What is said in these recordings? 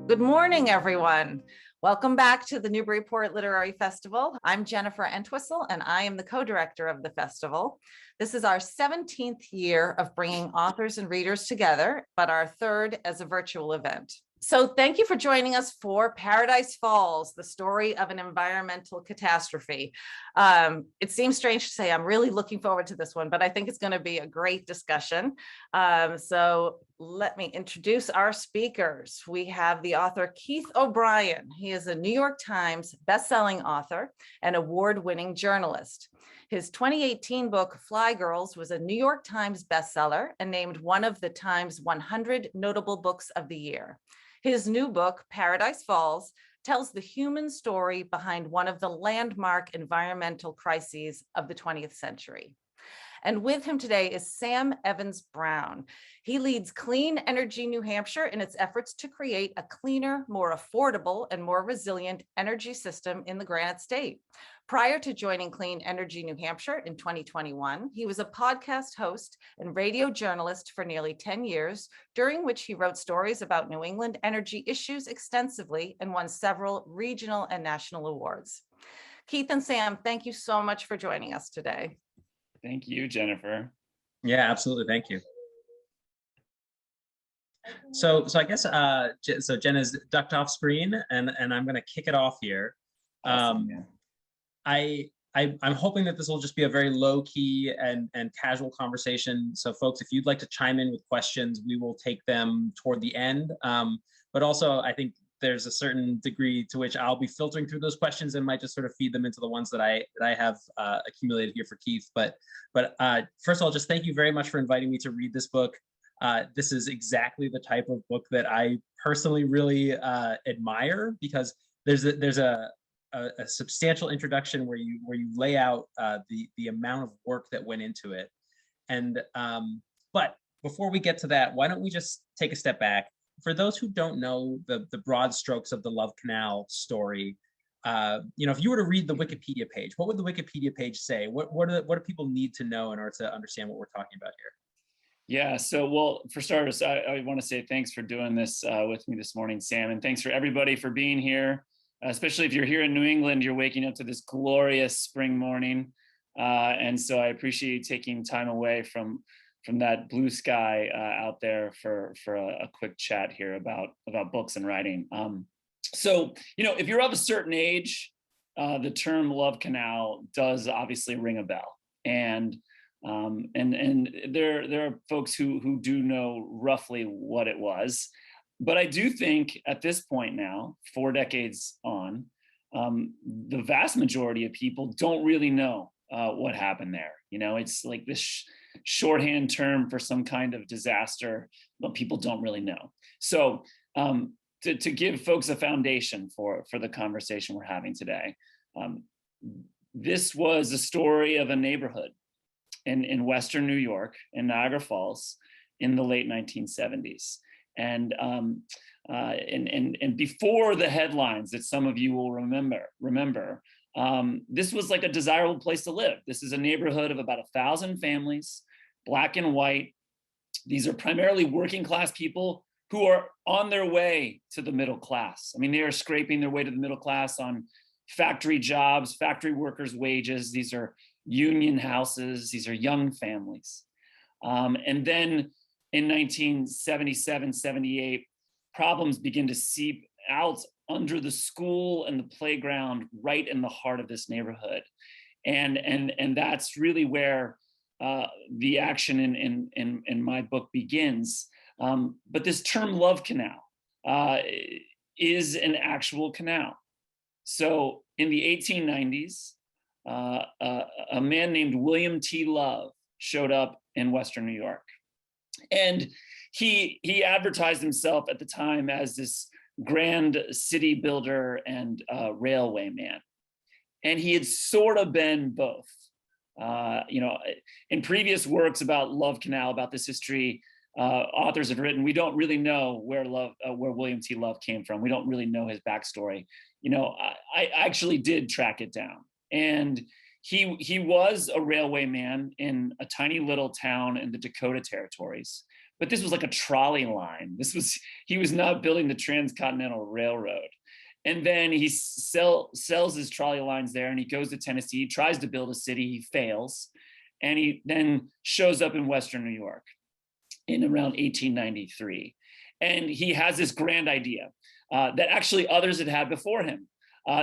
Good morning, everyone. Welcome back to the Newburyport Literary Festival. I'm Jennifer Entwistle, and I am the co-director of the festival. This is our 17th year of bringing authors and readers together, but our third as a virtual event. So thank you for joining us for Paradise Falls, the story of an environmental catastrophe. It seems strange to say I'm really looking forward to this one, but I think it's going to be a great discussion. So let me introduce our speakers. We have the author Keith O'Brien. He is a New York Times bestselling author and award-winning journalist. His 2018 book, Fly Girls, was a New York Times bestseller and named one of the Times 100 Notable Books of the Year. His new book, Paradise Falls, tells the human story behind one of the landmark environmental crises of the 20th century. And with him today is Sam Evans-Brown. He leads Clean Energy New Hampshire in its efforts to create a cleaner, more affordable, and more resilient energy system in the Granite State. Prior to joining Clean Energy New Hampshire in 2021, he was a podcast host and radio journalist for nearly 10 years, during which he wrote stories about New England energy issues extensively and won several regional and national awards. Keith and Sam, thank you so much for joining us today. Thank you, Jennifer. Yeah, absolutely. Thank you. So I guess so Jen has ducked off screen, and I'm going to kick it off here. Awesome, yeah. I'm hoping that this will just be a very low key and casual conversation. So folks, if you'd like to chime in with questions, we will take them toward the end. But also, I think there's a certain degree to which I'll be filtering through those questions and might just sort of feed them into the ones that I have accumulated here for Keith. But first of all, just thank you very much for inviting me to read this book. This is exactly the type of book that I personally really admire, because there's a substantial introduction where you lay out the amount of work that went into it. And but before we get to that, why don't we just take a step back? For those who don't know the broad strokes of the Love Canal story, if you were to read the Wikipedia page, what would the Wikipedia page say? What do people need to know in order to understand what we're talking about here? Yeah, so well, for starters, I want to say thanks for doing this with me this morning, Sam, and thanks for everybody for being here. Especially if you're here in New England, you're waking up to this glorious spring morning, and so I appreciate you taking time away from that blue sky out there for a quick chat here about books and writing. So if you're of a certain age, the term Love Canal does obviously ring a bell, and there are folks who do know roughly what it was. But I do think at this point now, 4 decades on, the vast majority of people don't really know what happened there. It's like this shorthand term for some kind of disaster, but people don't really know. So to give folks a foundation for the conversation we're having today, this was a story of a neighborhood in Western New York, in Niagara Falls, in the late 1970s. And before the headlines that some of you will remember, this was like a desirable place to live. This is a neighborhood of about 1,000 families, black and white. These are primarily working class people who are on their way to the middle class. I mean, they are scraping their way to the middle class on factory jobs, factory workers' wages. These are union houses. These are young families. And then in 1977, 78, problems begin to seep out under the school and the playground right in the heart of this neighborhood. And that's really where the action in my book begins. But this term Love Canal is an actual canal. So in the 1890s, a man named William T. Love showed up in Western New York. And he advertised himself at the time as this grand city builder and railway man. And he had sort of been both. In previous works about Love Canal, about this history, authors have written, we don't really know where William T. Love came from. We don't really know his backstory. I actually did track it down. And he was a railway man in a tiny little town in the Dakota Territories, but this was like a trolley line. He was not building the Transcontinental Railroad. And then he sells his trolley lines there, and he goes to Tennessee, he tries to build a city, he fails. And he then shows up in Western New York in around 1893. And he has this grand idea that actually others had before him.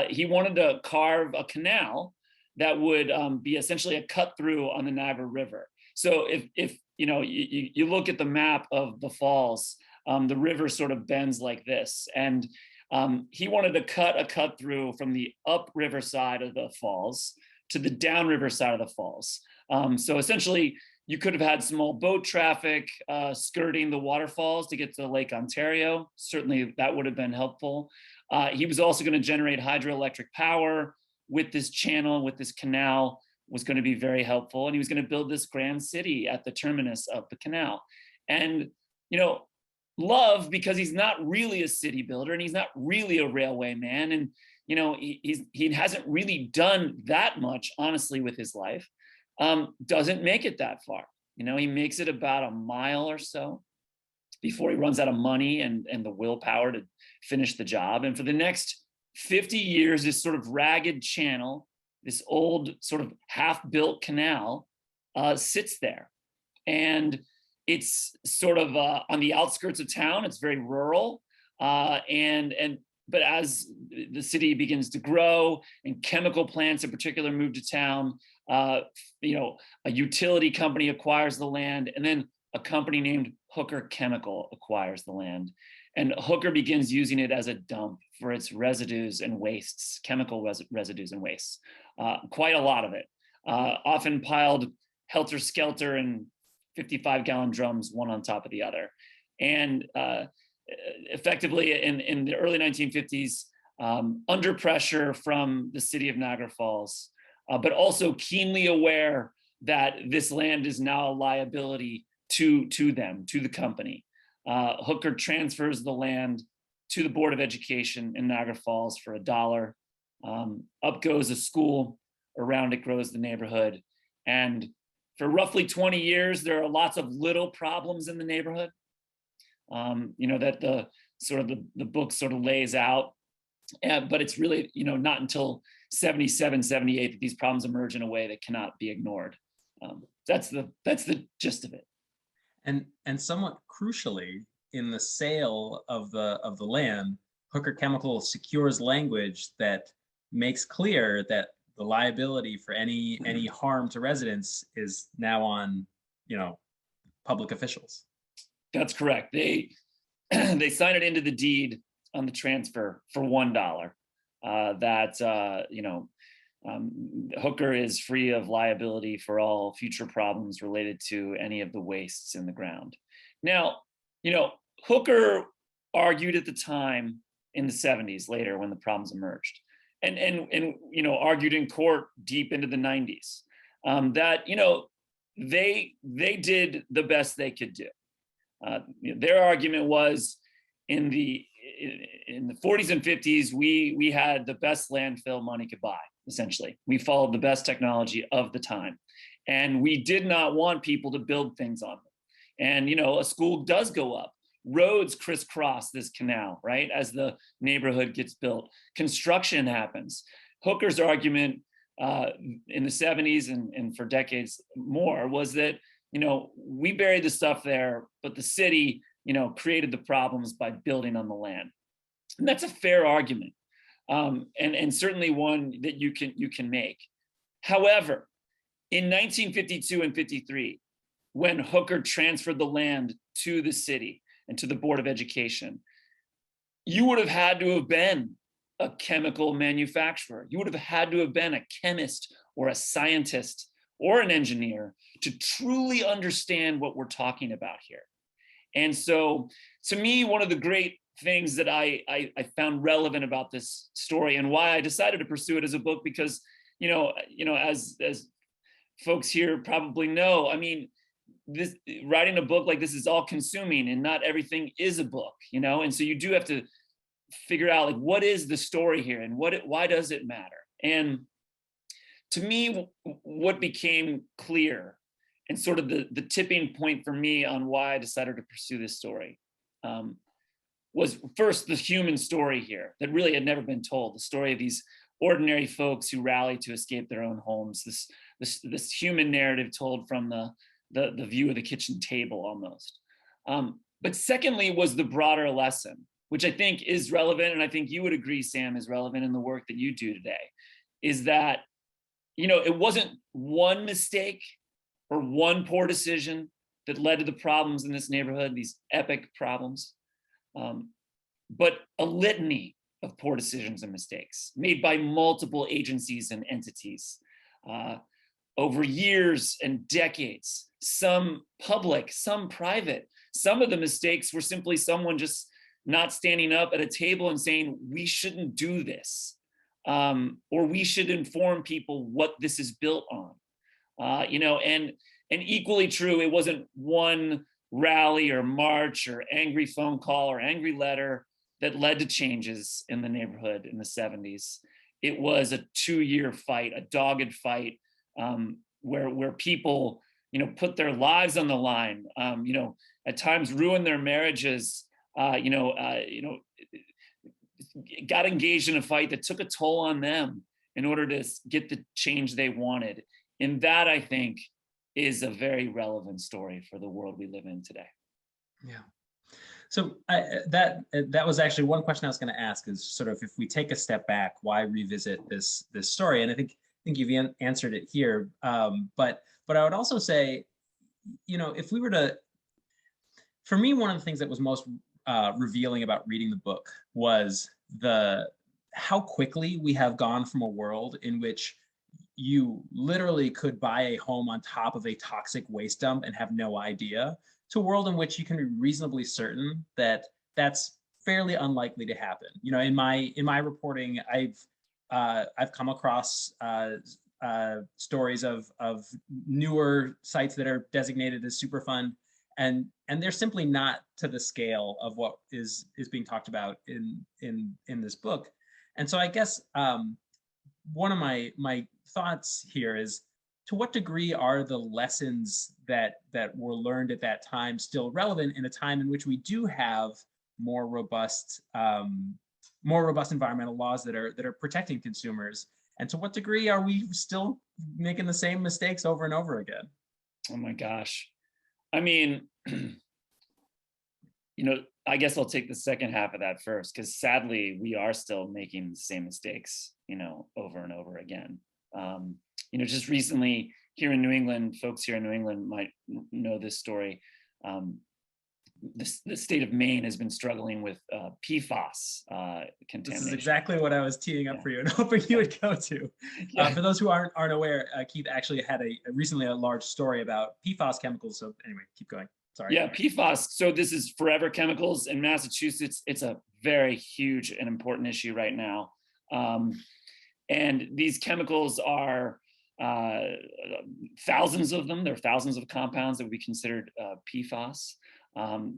He wanted to carve a canal that would be essentially a cut through on the Niagara River. So if you look at the map of the falls, the river sort of bends like this. And he wanted to cut a cut through from the upriver side of the falls to the downriver side of the falls. So essentially, you could have had small boat traffic skirting the waterfalls to get to Lake Ontario. Certainly, that would have been helpful. He was also going to generate hydroelectric power with this channel, with this canal, was going to be very helpful. And he was going to build this grand city at the terminus of the canal. And, love, because he's not really a city builder and he's not really a railway man. And, he hasn't really done that much, honestly, with his life. Doesn't make it that far. He makes it about a mile or so before he runs out of money and the willpower to finish the job. And for the next 50 years, this sort of ragged channel, this old sort of half-built canal sits there. And it's sort of on the outskirts of town. It's very rural. But as the city begins to grow and chemical plants in particular move to town, a utility company acquires the land, and then a company named Hooker Chemical acquires the land. And Hooker begins using it as a dump for its residues and wastes, chemical residues and wastes. Quite a lot of it, often piled helter-skelter in 55-gallon drums, one on top of the other. And effectively, in the early 1950s, under pressure from the city of Niagara Falls, but also keenly aware that this land is now a liability to them, to the company. Hooker transfers the land to the Board of Education in Niagara Falls for $1. Up goes a school, around it grows the neighborhood. And for roughly 20 years, there are lots of little problems in the neighborhood, that the book sort of lays out. But it's really, not until 77, 78 that these problems emerge in a way that cannot be ignored. That's the gist of it. And somewhat crucially, in the sale of the land, Hooker Chemical secures language that makes clear that the liability for any harm to residents is now on, public officials. That's correct. They sign it into the deed on the transfer for $1. Hooker is free of liability for all future problems related to any of the wastes in the ground. Now, Hooker argued at the time in the 70s, later when the problems emerged, and argued in court deep into the 90s, that they did the best they could do. Their argument was in the 40s and 50s, we had the best landfill money could buy. Essentially, we followed the best technology of the time, and we did not want people to build things on them. And a school does go up, roads crisscross this canal, right? As the neighborhood gets built, construction happens. Hooker's argument in the 70s and for decades more was that we buried the stuff there, but the city created the problems by building on the land. And that's a fair argument. And certainly one that you can make. However, in 1952 and 53, when Hooker transferred the land to the city and to the Board of Education, you would have had to have been a chemical manufacturer. You would have had to have been a chemist or a scientist or an engineer to truly understand what we're talking about here. And so, to me, one of the great things that I found relevant about this story and why I decided to pursue it as a book, because, as folks here probably know, this writing a book like this is all consuming, and not everything is a book, and so you do have to figure out, like, what is the story here and why does it matter? And to me, what became clear and sort of the tipping point for me on why I decided to pursue this story was first the human story here that really had never been told, the story of these ordinary folks who rally to escape their own homes, this human narrative told from the view of the kitchen table almost. But secondly was the broader lesson, which I think is relevant, and I think you would agree, Sam, is relevant in the work that you do today, is that, you know, it wasn't one mistake or one poor decision that led to the problems in this neighborhood, these epic problems, but a litany of poor decisions and mistakes made by multiple agencies and entities over years and decades, some public, some private. Some of the mistakes were simply someone just not standing up at a table and saying, we shouldn't do this, or we should inform people what this is built on. You know, and equally true, it wasn't one rally or march or angry phone call or angry letter that led to changes in the neighborhood in the 70s. It was a 2-year fight, a dogged fight, where people, you know, put their lives on the line, you know, at times ruined their marriages, got engaged in a fight that took a toll on them in order to get the change they wanted. And that, I think, is a very relevant story for the world we live in today. Yeah. So that was actually one question I was going to ask, is sort of, if we take a step back, why revisit this story? And I think you've answered it here. But I would also say, you know, if we were to, for me, one of the things that was most revealing about reading the book was how quickly we have gone from a world in which you literally could buy a home on top of a toxic waste dump and have no idea, to a world in which you can be reasonably certain that that's fairly unlikely to happen. You know, in my reporting, I've come across stories of newer sites that are designated as Superfund, and they're simply not to the scale of what is being talked about in this book. And so I guess one of my thoughts here is, to what degree are the lessons that were learned at that time still relevant in a time in which we do have more robust environmental laws that are protecting consumers? And to what degree are we still making the same mistakes over and over again? Oh my gosh. I mean, you know, I guess I'll take the second half of that first, because sadly, we are still making the same mistakes, you know, over and over again. You know, just recently here in New England, folks here in New England might know this story. The state of Maine has been struggling with PFAS contamination. This is exactly what I was teeing up for you and hoping you would go to. For those who aren't aware, Keith actually had recently a large story about PFAS chemicals. So anyway, keep going. Sorry. Yeah, PFAS. So this is Forever Chemicals in Massachusetts. It's a very huge and important issue right now. And these chemicals are thousands of them. There are thousands of compounds that would be considered PFAS.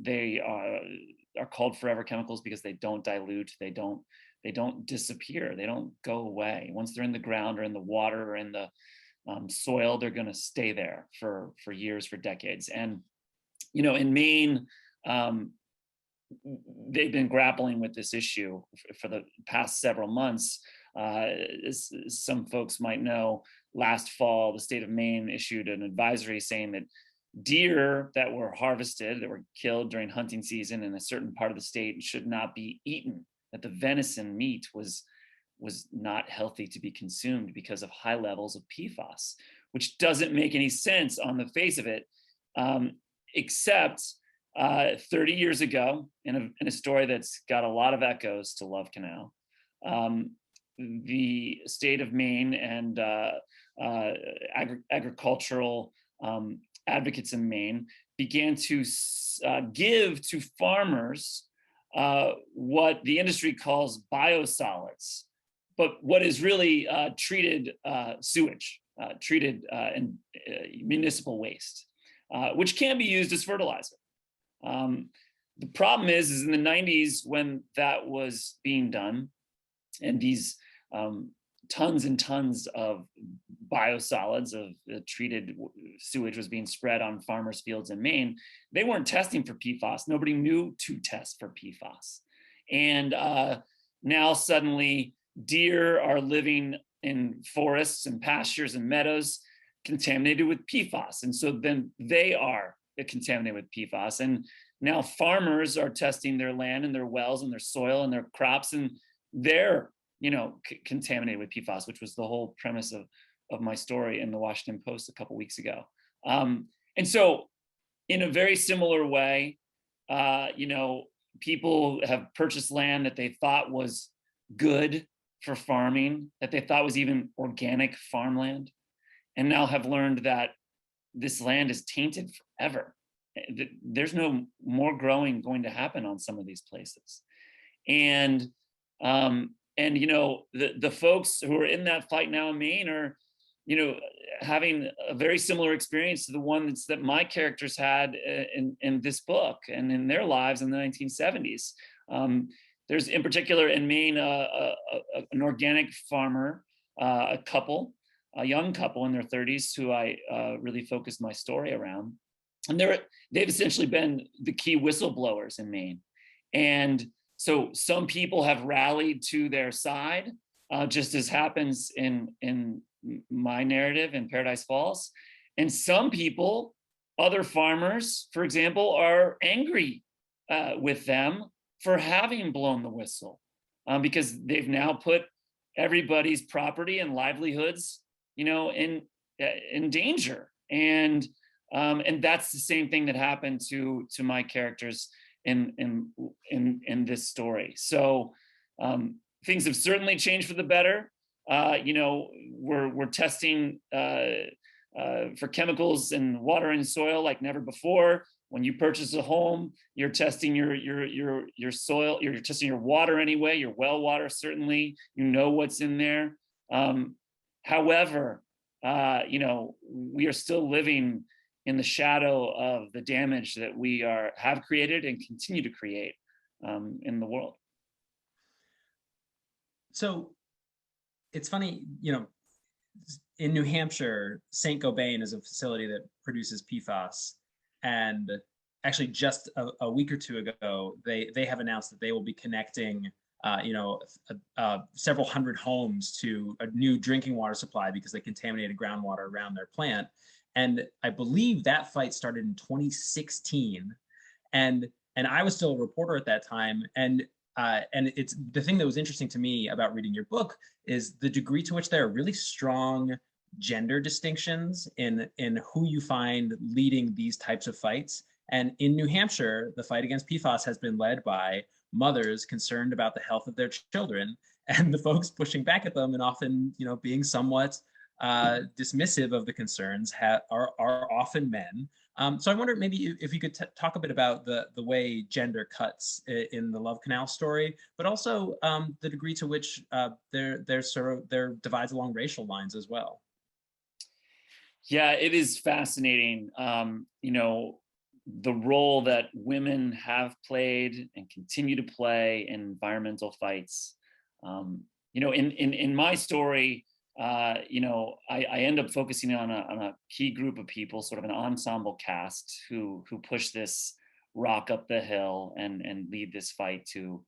They are called forever chemicals because they don't dilute, they don't disappear, they don't go away. Once they're in the ground or in the water or in the soil, they're going to stay there for years, for decades. And you know, in Maine, they've been grappling with this issue for the past several months. As some folks might know, last fall, the state of Maine issued an advisory saying that deer that were harvested, that were killed during hunting season in a certain part of the state, should not be eaten, that the venison meat was not healthy to be consumed because of high levels of PFAS, which doesn't make any sense on the face of it, except 30 years ago, in a story that's got a lot of echoes to Love Canal, the state of Maine and agricultural advocates in Maine began to give to farmers what the industry calls biosolids, but what is really treated sewage, treated municipal waste, which can be used as fertilizer. The problem is in the 90s, when that was being done, and these tons and tons of biosolids of treated sewage was being spread on farmers' fields in Maine. They weren't testing for PFAS. Nobody knew to test for PFAS. And now suddenly deer are living in forests and pastures and meadows contaminated with PFAS. And so then they are contaminated with PFAS. And now farmers are testing their land and their wells and their soil and their crops, and they're, contaminated with PFAS, which was the whole premise of my story in the Washington Post a couple weeks ago. And so in a very similar way, people have purchased land that they thought was good for farming, that they thought was even organic farmland, and now have learned that this land is tainted forever. There's no more growing going to happen on some of these places. And the folks who are in that fight now in Maine are, having a very similar experience to the one that my characters had in this book and in their lives in the 1970s. There's in particular in Maine, an organic farmer, a young couple in their 30s who I really focused my story around. And they've essentially been the key whistleblowers in Maine. And so some people have rallied to their side, just as happens in my narrative in Paradise Falls. And some people, other farmers, for example, are angry with them for having blown the whistle, because they've now put everybody's property and livelihoods, in danger. And that's the same thing that happened to my characters in this story. So things have certainly changed for the better. We're testing for chemicals in water and soil like never before. When you purchase a home, you're testing your soil, you're testing your water anyway, your well water certainly, what's in there. However, we are still living in the shadow of the damage that we have created and continue to create in the world. So it's funny, in New Hampshire, St. Gobain is a facility that produces PFAS. And actually just a week or two ago, they have announced that they will be connecting several hundred homes to a new drinking water supply because they contaminated groundwater around their plant. And I believe that fight started in 2016. And I was still a reporter at that time. And it's the thing that was interesting to me about reading your book is the degree to which there are really strong gender distinctions in who you find leading these types of fights. And in New Hampshire, the fight against PFAS has been led by mothers concerned about the health of their children, and the folks pushing back at them and often, being somewhat dismissive of the concerns are often men. So I wonder maybe if you could talk a bit about the way gender cuts in the Love Canal story, but also the degree to which there divides along racial lines as well. Yeah, it is fascinating, the role that women have played and continue to play in environmental fights. In my story, I end up focusing on a key group of people, sort of an ensemble cast who push this rock up the hill and lead this fight to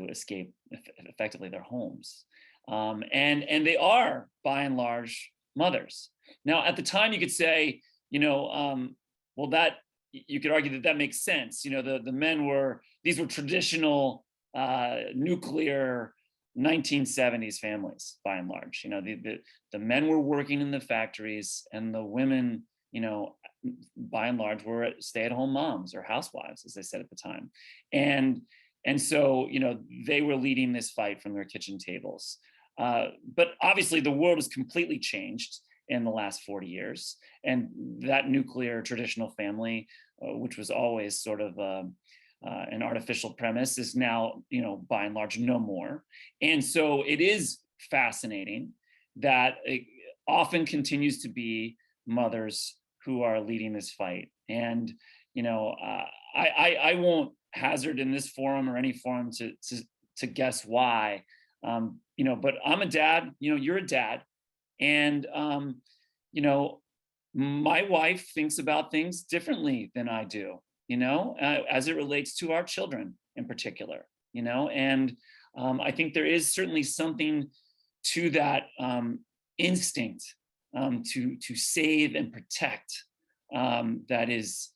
escape effectively their homes. And they are, by and large, mothers. Now, at the time, you could say, well, that you could argue that makes sense. The men these were traditional nuclear 1970s families, by and large. The men were working in the factories, and the women, by and large, were stay-at-home moms or housewives, as they said at the time. And so, they were leading this fight from their kitchen tables. But obviously, the world has completely changed in the last 40 years. And that nuclear traditional family, which was always sort of an artificial premise, is now, by and large, no more. And so it is fascinating that it often continues to be mothers who are leading this fight. And, I won't hazard in this forum or any forum to guess why. But I'm a dad, you're a dad. And, my wife thinks about things differently than I do, as it relates to our children in particular, and I think there is certainly something to that instinct to save and protect that is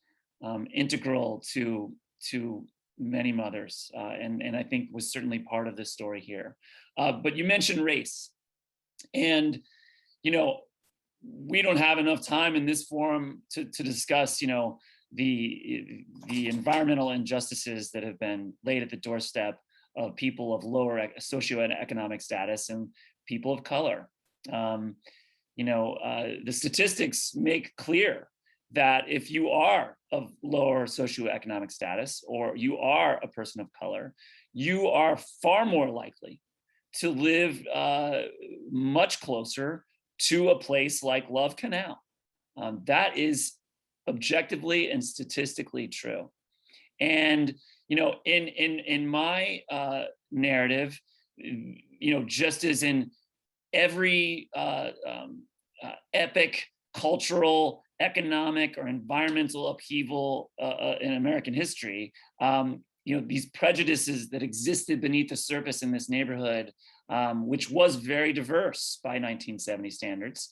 integral to many mothers, and I think was certainly part of the story here. But you mentioned race, and we don't have enough time in this forum to discuss, the environmental injustices that have been laid at the doorstep of people of lower socioeconomic status and people of color. The statistics make clear that if you are of lower socioeconomic status or you are a person of color, you are far more likely to live much closer to a place like Love Canal. That is objectively and statistically true. And in my narrative, just as in every epic cultural, economic, or environmental upheaval in American history, these prejudices that existed beneath the surface in this neighborhood, which was very diverse by 1970 standards,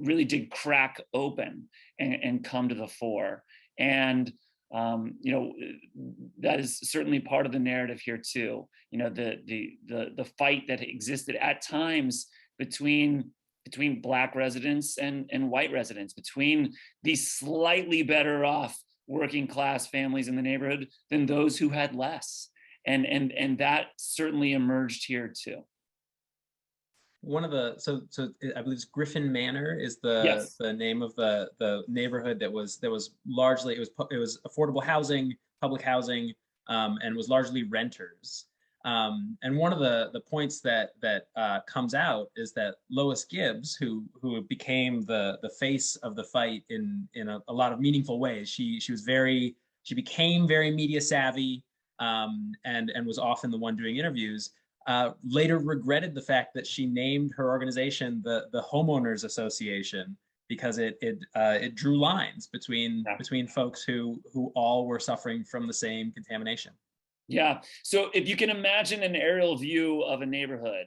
really did crack open and come to the fore. And that is certainly part of the narrative here too. The fight that existed at times between Black residents and white residents, between these slightly better off working class families in the neighborhood than those who had less. And that certainly emerged here too. One of the so I believe it's Griffin Manor is the name of the neighborhood that was largely it was affordable housing, public housing, and was largely renters. And one of the points that comes out is that Lois Gibbs, who became the face of the fight in a lot of meaningful ways, she became very media savvy, and was often the one doing interviews. Later regretted the fact that she named her organization the Homeowners Association, because it drew lines between folks who all were suffering from the same contamination. Yeah. So if you can imagine an aerial view of a neighborhood,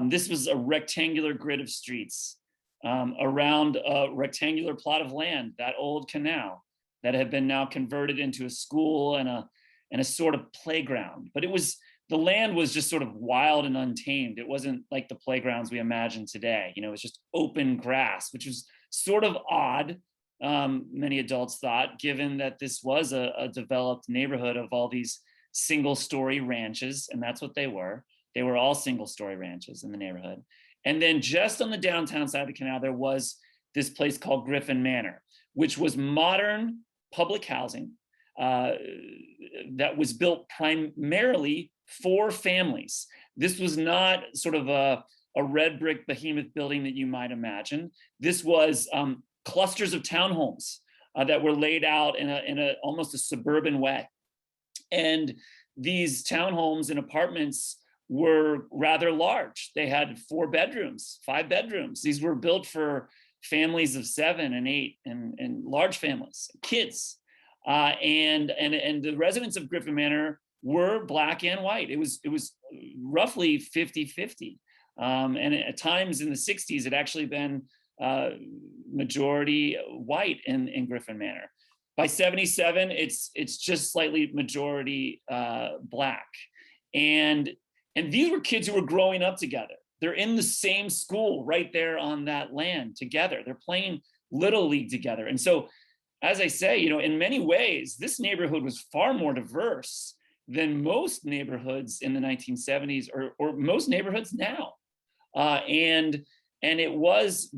this was a rectangular grid of streets around a rectangular plot of land, that old canal that had been now converted into a school and a sort of playground. But the land was just sort of wild and untamed. It wasn't like the playgrounds we imagine today. It was just open grass, which was sort of odd, many adults thought, given that this was a developed neighborhood of all these single-story ranches, and that's what they were. They were all single-story ranches in the neighborhood. And then just on the downtown side of the canal, there was this place called Griffin Manor, which was modern public housing that was built primarily for families. This was not sort of a red brick behemoth building that you might imagine. This was clusters of townhomes that were laid out in a almost a suburban way. And these townhomes and apartments were rather large. They had 4 bedrooms, 5 bedrooms. These were built for families of 7 and 8 and large families, kids. And the residents of Griffin Manor were Black and white. It was roughly 50-50. And at times in the 60s, it actually been majority white in Griffin Manor. By 77, it's just slightly majority Black. And these were kids who were growing up together. They're in the same school right there on that land together. They're playing Little League together. And so, as I say, in many ways, this neighborhood was far more diverse than most neighborhoods in the 1970s or most neighborhoods now. And it was,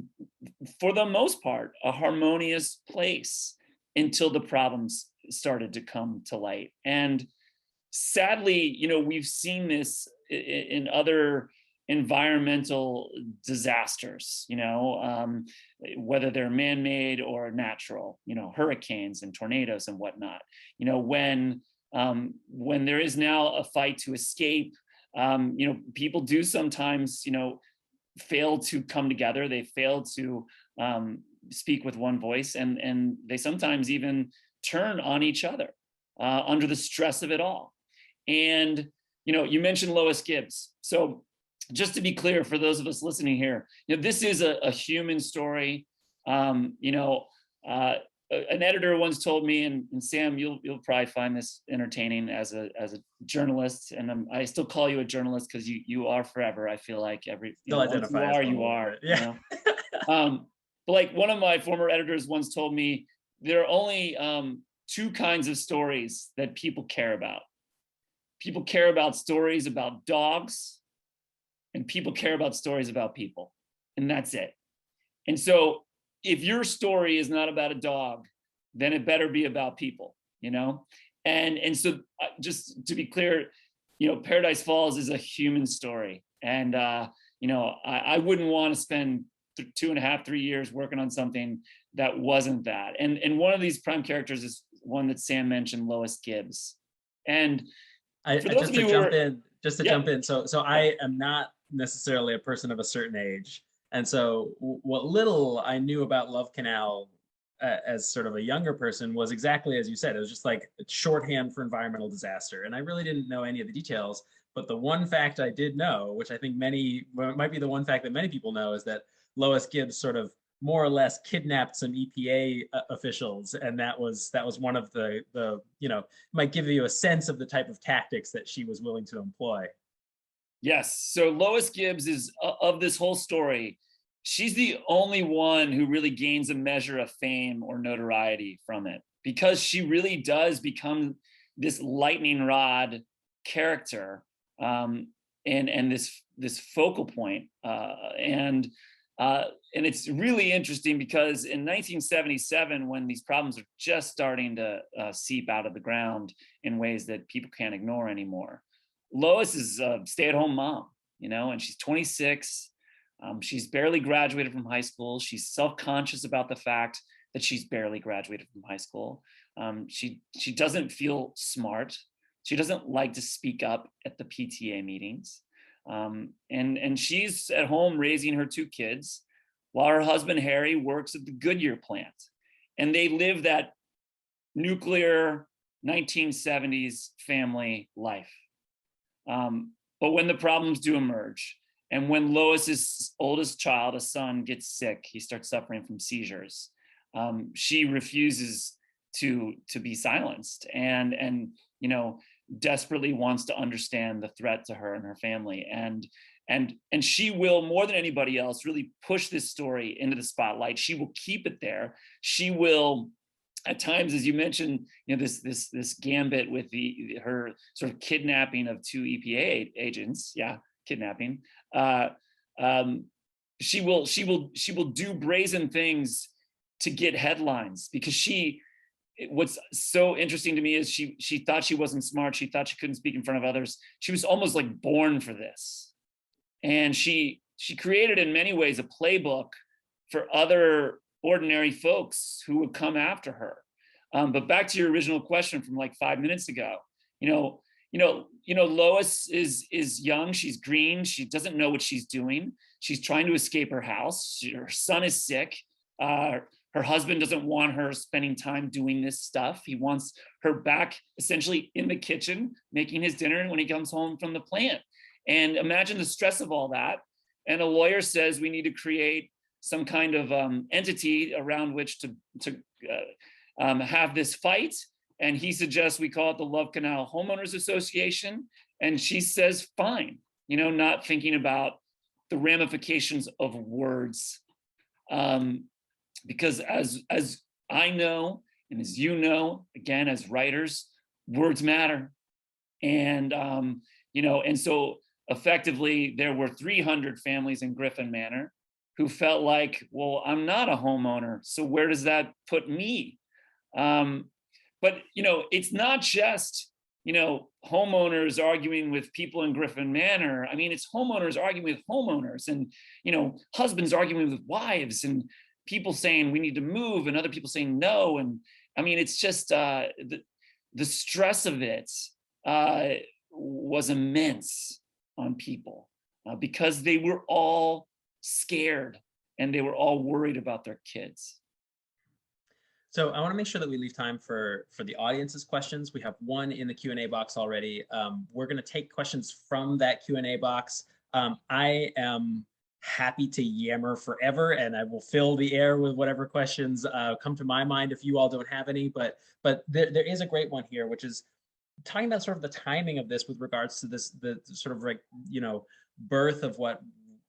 for the most part, a harmonious place until the problems started to come to light. And sadly, we've seen this in other environmental disasters, whether they're man-made or natural, hurricanes and tornadoes and whatnot. When there is now a fight to escape People do sometimes, fail to come together. They fail to speak with one voice, and they sometimes even turn on each other under the stress of it all. And you mentioned Lois Gibbs. So just to be clear, for those of us listening here, this is a human story. An editor once told me, and Sam, you'll probably find this entertaining as a journalist, and I still call you a journalist because you are forever. I feel like you are. Yeah. But like one of my former editors once told me, there are only two kinds of stories that people care about. People care about stories about dogs, and people care about stories about people, and that's it. And so if your story is not about a dog, then it better be about people, And so just to be clear, Paradise Falls is a human story. And, I wouldn't want to spend 2.5, 3 years working on something that wasn't that. And one of these prime characters is one that Sam mentioned, Lois Gibbs. And just to jump in. So I am not necessarily a person of a certain age. And so what little I knew about Love Canal as sort of a younger person was exactly as you said. It was just like shorthand for environmental disaster. And I really didn't know any of the details. But the one fact I did know, which I think might be the one fact that many people know, is that Lois Gibbs sort of more or less kidnapped some EPA officials. And that was one of the might give you a sense of the type of tactics that she was willing to employ. Yes. So Lois Gibbs is of this whole story. She's the only one who really gains a measure of fame or notoriety from it, because she really does become this lightning rod character and this focal point. And it's really interesting because in 1977, when these problems are just starting to seep out of the ground in ways that people can't ignore anymore, Lois is a stay-at-home mom, and she's 26. She's barely graduated from high school. She's self-conscious about the fact that she's barely graduated from high school. She doesn't feel smart. She doesn't like to speak up at the PTA meetings. And she's at home raising her 2 kids while her husband, Harry, works at the Goodyear plant. And they live that nuclear 1970s family life. But when the problems do emerge, and when Lois's oldest child, a son, gets sick, he starts suffering from seizures. She refuses to be silenced, and desperately wants to understand the threat to her and her family. And she will, more than anybody else, really push this story into the spotlight. She will keep it there. She will, at times, as you mentioned, this gambit with her sort of kidnapping of 2 EPA agents. Yeah, kidnapping. She will do brazen things to get headlines, because what's so interesting to me is she thought she wasn't smart. She thought she couldn't speak in front of others. She was almost like born for this. And she created, in many ways, a playbook for other ordinary folks who would come after her. But back to your original question from like 5 minutes ago, Lois is young. She's green. She doesn't know what she's doing. She's trying to escape her house. Her son is sick. Her husband doesn't want her spending time doing this stuff. He wants her back essentially in the kitchen, making his dinner when he comes home from the plant. And imagine the stress of all that. And a lawyer says we need to create some kind of entity around which to have this fight. And he suggests we call it the Love Canal Homeowners Association. And she says, fine, not thinking about the ramifications of words. Because as I know, and as you know, again, as writers, words matter. And, and so effectively there were 300 families in Griffin Manor who felt like, well, I'm not a homeowner, so where does that put me? But, it's not just, homeowners arguing with people in Griffin Manor. I mean, it's homeowners arguing with homeowners, and, husbands arguing with wives, and people saying we need to move, and other people saying no. And I mean, it's just the stress of it was immense. on people because they were all scared and they were all worried about their kids. So I want to make sure that we leave time for the audience's questions. We have one in the Q&A box already. We're going to take questions from that Q&A box. I am happy to yammer forever, and I will fill the air with whatever questions come to my mind if you all don't have any. But there is a great one here, which is talking about sort of the timing of this with regards to the sort of like, you know, birth of what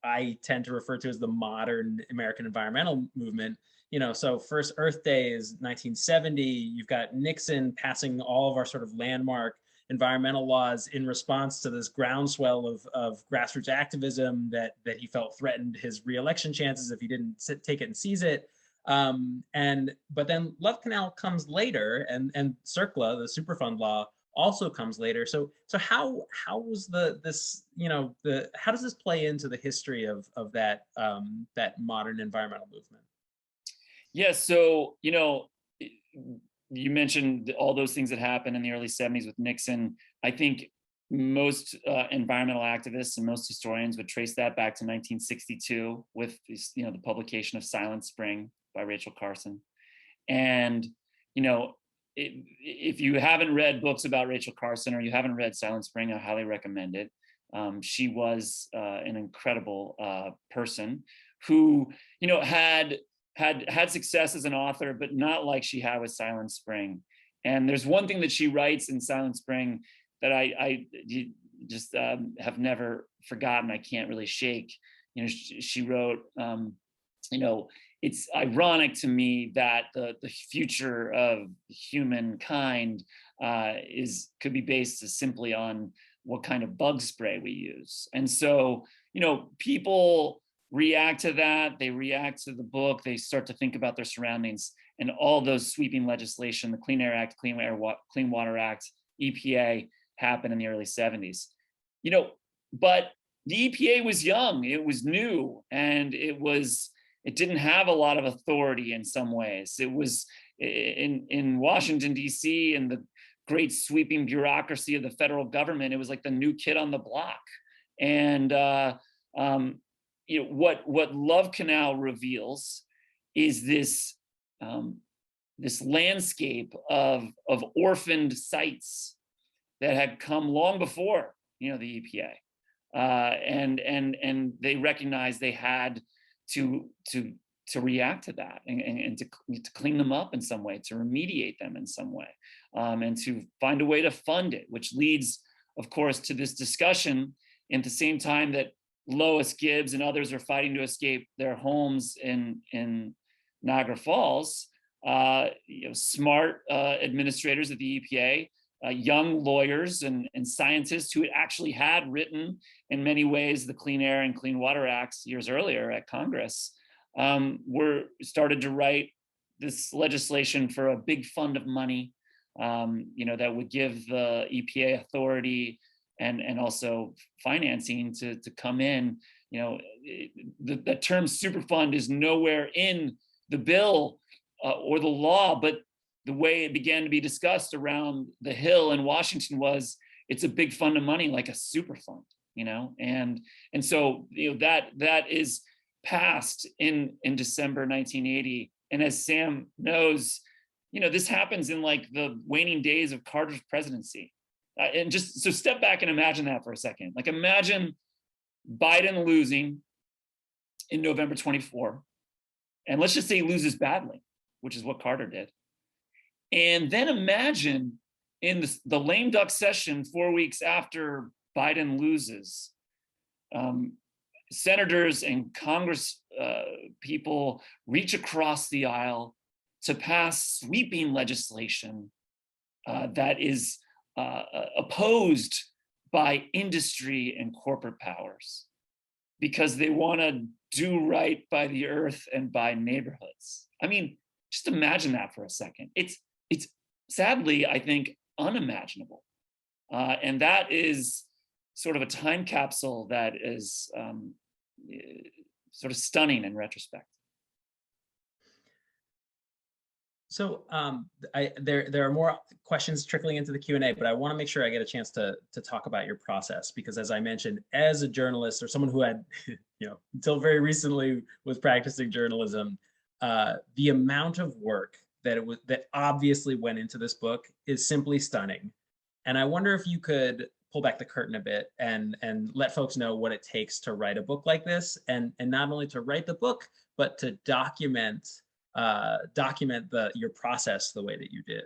I tend to refer to as the modern American environmental movement. You know, so first Earth Day is 1970. You've got Nixon passing all of our sort of landmark environmental laws in response to this groundswell of grassroots activism that he felt threatened his re-election chances if he didn't take it and seize it. But then Love Canal comes later, and CERCLA, the Superfund law, also comes later. So how was this, you know, how does this play into the history of that that modern environmental movement? Yeah, so, you know, you mentioned all those things that happened in the early 70s with Nixon. I think most environmental activists and most historians would trace that back to 1962 with, you know, the publication of Silent Spring by Rachel Carson. And, you know, if you haven't read books about Rachel Carson or you haven't read Silent Spring, I highly recommend it. She was an incredible person who, you know, had success as an author, but not like she had with Silent Spring. And there's one thing that she writes in Silent Spring that I just have never forgotten. I can't really shake. You know, she wrote, you know, it's ironic to me that the future of humankind could be based simply on what kind of bug spray we use. And so, you know, people react to that, they react to the book, they start to think about their surroundings, and all those sweeping legislation, the Clean Air Act, Clean Water Act, EPA, happened in the early 70s. You know, but the EPA was young, it was new, and it didn't have a lot of authority in some ways. It was in Washington, DC, and the great sweeping bureaucracy of the federal government, it was like the new kid on the block. And you know, what Love Canal reveals is this this landscape of orphaned sites that had come long before, you know, the EPA, and they recognized they had to react to that and to clean them up in some way, to remediate them in some way, and to find a way to fund it, which leads, of course, to this discussion at the same time that Lois Gibbs and others are fighting to escape their homes in Niagara Falls. You know, smart administrators at the EPA, young lawyers and scientists who had actually had written, in many ways, the Clean Air and Clean Water Acts years earlier at Congress, were started to write this legislation for a big fund of money, you know, that would give the EPA authority and also financing to come in. You know, the term Superfund is nowhere in the bill or the law, but the way it began to be discussed around the Hill in Washington was, it's a big fund of money, like a super fund, you know, and so, you know, that is passed in December 1980, and as Sam knows, you know, this happens in like the waning days of Carter's presidency. And just so step back and imagine that for a second. Like, imagine Biden losing in November 24, and let's just say he loses badly, which is what Carter did. And then imagine in the lame duck session 4 weeks after Biden loses, senators and Congress people reach across the aisle to pass sweeping legislation that is opposed by industry and corporate powers because they want to do right by the earth and by neighborhoods. I mean, just imagine that for a second. It's sadly, I think, unimaginable. And that is sort of a time capsule that is sort of stunning in retrospect. So there are more questions trickling into the Q&A, but I want to make sure I get a chance to talk about your process, because as I mentioned, as a journalist or someone who had, until very recently was practicing journalism, the amount of work that obviously went into this book is simply stunning. And I wonder if you could pull back the curtain a bit and let folks know what it takes to write a book like this, and not only to write the book, but to document your process the way that you did.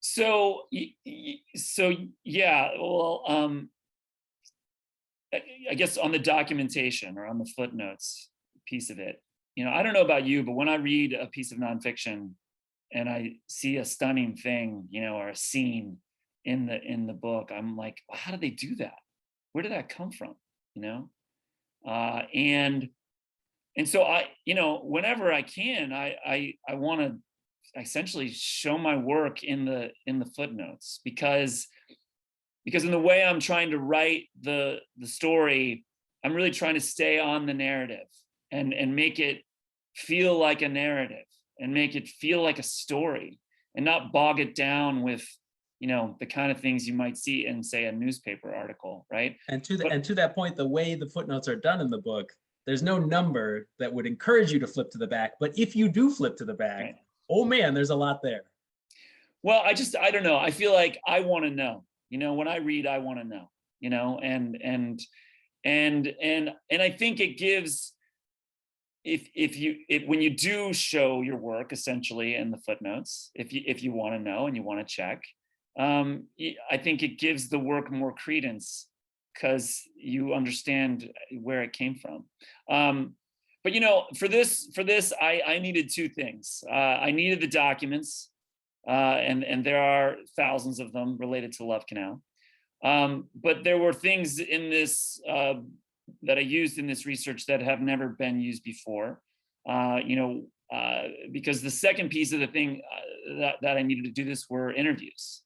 So, yeah, well, I guess on the documentation or on the footnotes piece of it, I don't know about you, but when I read a piece of nonfiction and I see a stunning thing, or a scene in the book, I'm like, well, how did they do that? Where did that come from? And so whenever I can, I want to essentially show my work in the footnotes, because in the way I'm trying to write the story, I'm really trying to stay on the narrative and make it feel like a narrative and make it feel like a story, and not bog it down with the kind of things you might see in, say, a newspaper article, right? And to that point, the way the footnotes are done in the book, there's no number that would encourage you to flip to the back. But if you do flip to the back, right, oh man, there's a lot there. Well, I don't know. I feel like I want to know. When I read, I want to know. And I think it gives, when you do show your work essentially in the footnotes, if you want to know and you want to check, I think it gives the work more credence, because you understand where it came from. But for this, I needed two things. I needed the documents, and there are thousands of them related to Love Canal. But there were things in this that I used in this research that have never been used before. Because the second piece of the thing that I needed to do this were interviews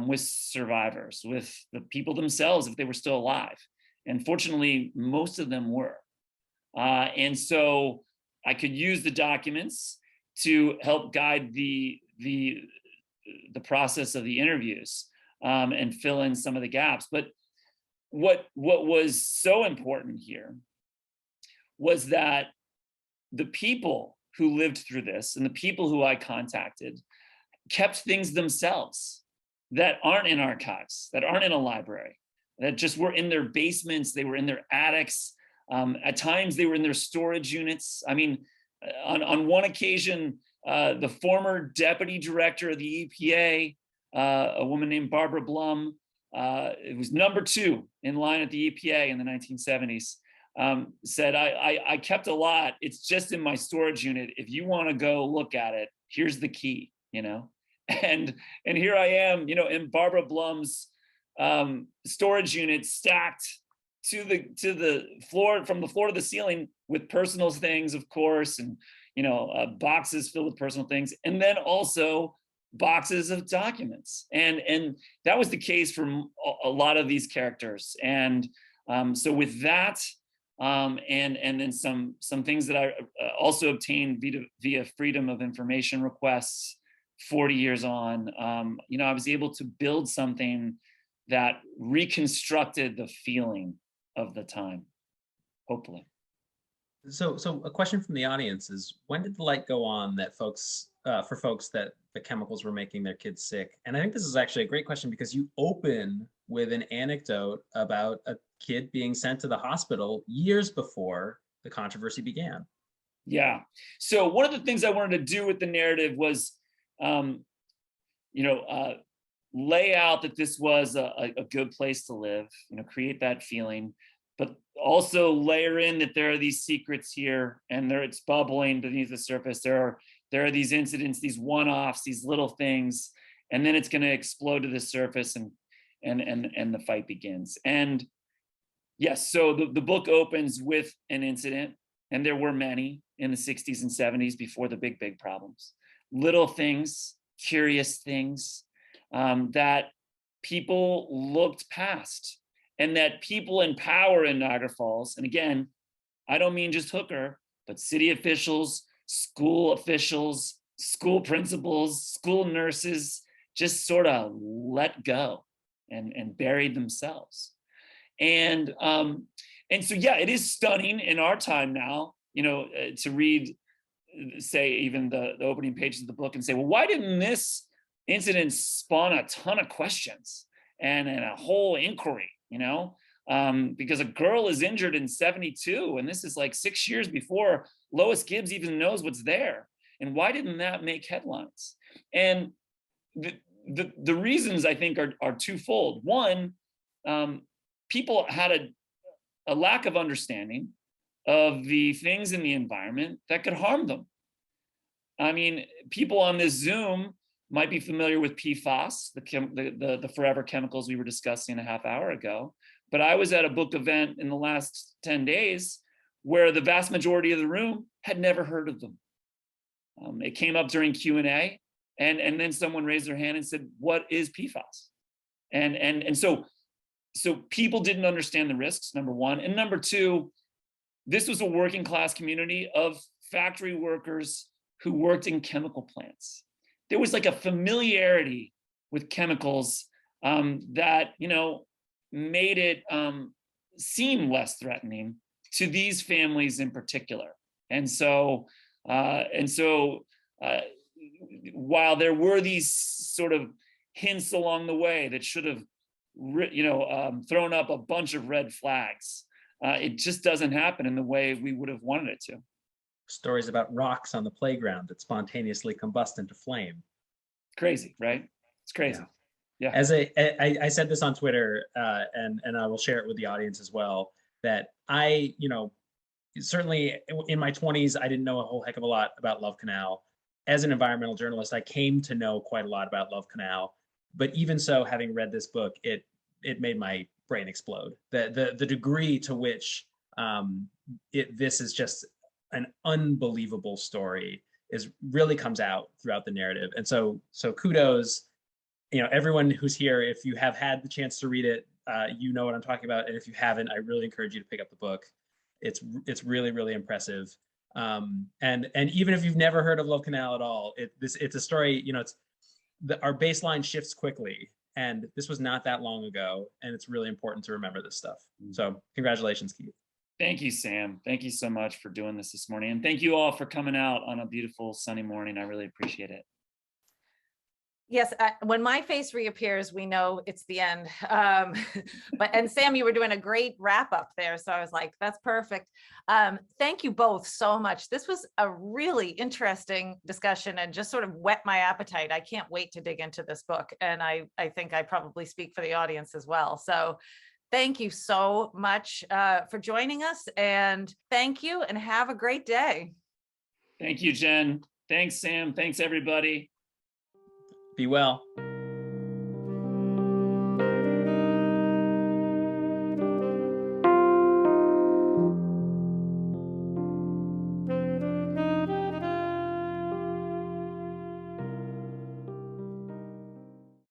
with survivors, with the people themselves, if they were still alive. And fortunately, most of them were. And so I could use the documents to help guide the process of the interviews, and fill in some of the gaps. But what was so important here was that the people who lived through this and the people who I contacted kept things themselves that aren't in archives, that aren't in a library, that just were in their basements, they were in their attics. At times they were in their storage units. I mean, on one occasion, the former deputy director of the EPA, a woman named Barbara Blum, it was number 2 in line at the EPA in the 1970s, said, I kept a lot. It's just in my storage unit. If you want to go look at it, here's the key, And here I am, in Barbara Blum's storage unit, stacked to the floor, from the floor to the ceiling, with personal things, of course, and boxes filled with personal things, and then also boxes of documents. And that was the case for a lot of these characters. And so with that, and then some things that I also obtained via Freedom of Information requests 40 years on, I was able to build something that reconstructed the feeling of the time, hopefully. So a question from the audience is, when did the light go on that for folks that the chemicals were making their kids sick? And I think this is actually a great question, because you open with an anecdote about a kid being sent to the hospital years before the controversy began. Yeah. So one of the things I wanted to do with the narrative was, lay out that this was a good place to live, create that feeling, but also layer in that there are these secrets here, and it's bubbling beneath the surface. There are these incidents, these one-offs, these little things, and then it's going to explode to the surface, and the fight begins. And yes, so the book opens with an incident, and there were many in the 60s and 70s before the big problems. Little things, curious things, that people looked past, and that people in power in Niagara Falls, and again, I don't mean just Hooker, but city officials, school officials, school principals, school nurses just sort of let go and buried themselves. And so, yeah, it is stunning in our time now, to read, say, even the opening pages of the book and say, well, why didn't this incident spawn a ton of questions and a whole inquiry, because a girl is injured in 72, and this is like 6 years before Lois Gibbs even knows what's there. And why didn't that make headlines? And the reasons, I think, are twofold. One, people had a lack of understanding of the things in the environment that could harm them. I mean, people on this Zoom might be familiar with PFAS, the forever chemicals we were discussing a half hour ago. But I was at a book event in the last 10 days where the vast majority of the room had never heard of them. It came up during Q&A, and then someone raised their hand and said, what is PFAS? And so people didn't understand the risks, number one. And number two, this was a working class community of factory workers who worked in chemical plants. There was like a familiarity with chemicals that, made it seem less threatening to these families in particular. And so while there were these sort of hints along the way that should have, thrown up a bunch of red flags, it just doesn't happen in the way we would have wanted it to. Stories about rocks on the playground that spontaneously combust into flame. Crazy, right? It's crazy. Yeah. As I said this on Twitter, and I will share it with the audience as well, that I, certainly in my 20s, I didn't know a whole heck of a lot about Love Canal. As an environmental journalist, I came to know quite a lot about Love Canal. But even so, having read this book, it made my brain explode. The degree to which this is just an unbelievable story really comes out throughout the narrative. And so kudos, everyone who's here, if you have had the chance to read it, you know what I'm talking about. And if you haven't, I really encourage you to pick up the book. It's really, really impressive. And even if you've never heard of Love Canal at all, it's a story, our baseline shifts quickly, and this was not that long ago, and it's really important to remember this stuff. So congratulations, Keith. Thank you, Sam. Thank you so much for doing this morning. And thank you all for coming out on a beautiful sunny morning. I really appreciate it. Yes, when my face reappears, we know it's the end. And Sam, you were doing a great wrap up there. So I was like, that's perfect. Thank you both so much. This was a really interesting discussion and just sort of whet my appetite. I can't wait to dig into this book. And I think I probably speak for the audience as well. So thank you so much for joining us, and thank you and have a great day. Thank you, Jen. Thanks, Sam. Thanks, everybody. Be well.